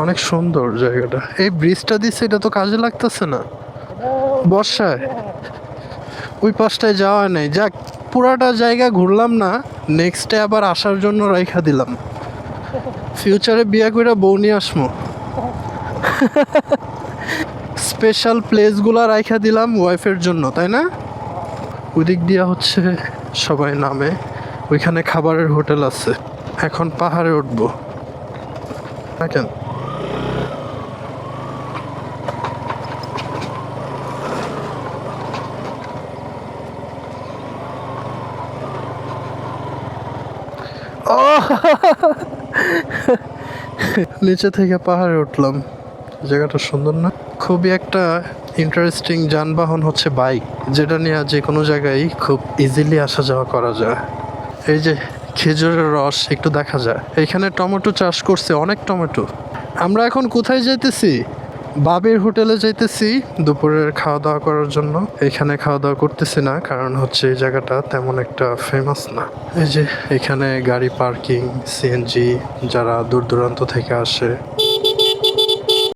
অনেক সুন্দর জায়গাটা। এই ব্রিজটা দিচ্ছে, এটা তো কাজে লাগতেছে না বর্ষায়। ওই পাশটায় যাওয়া নেই, যাক পুরাটা জায়গা ঘুরলাম না, নেক্সটে আবার আসার জন্য রাইখা দিলাম। ফিউচারে বিয়া কইরা বউ নিয়ে আসমো। স্পেশাল প্লেসগুলো রাইখা দিলাম ওয়াইফের জন্য, তাই না? ওদিক দিয়া হচ্ছে সবাই নামে, ওইখানে খাবারের হোটেল আছে। এখন পাহাড়ে উঠবো না কেন? নিচে থেকে পাহাড়ে উঠলাম। জায়গাটা সুন্দর না? খুবই একটা ইন্টারেস্টিং যানবাহন হচ্ছে বাইক, যেটা নিয়ে যে কোনো জায়গায় খুব ইজিলি আসা যাওয়া করা যায়। এই যে খেজুরের রস একটু দেখা যায়। এখানে টমেটো চাষ করছে, অনেক টমেটো। আমরা এখন কোথায় যাইতেছি? বাবির হোটেলে যাইতেছি দুপুরের খাওয়া দাওয়া করার জন্য। এখানে খাওয়া দাওয়া করতেছি না, কারণ হচ্ছে এই জায়গাটা তেমন একটা ফেমাস না। এই যে এখানে গাড়ি পার্কিং, সিএনজি, যারা দূর দূরান্ত থেকে আসে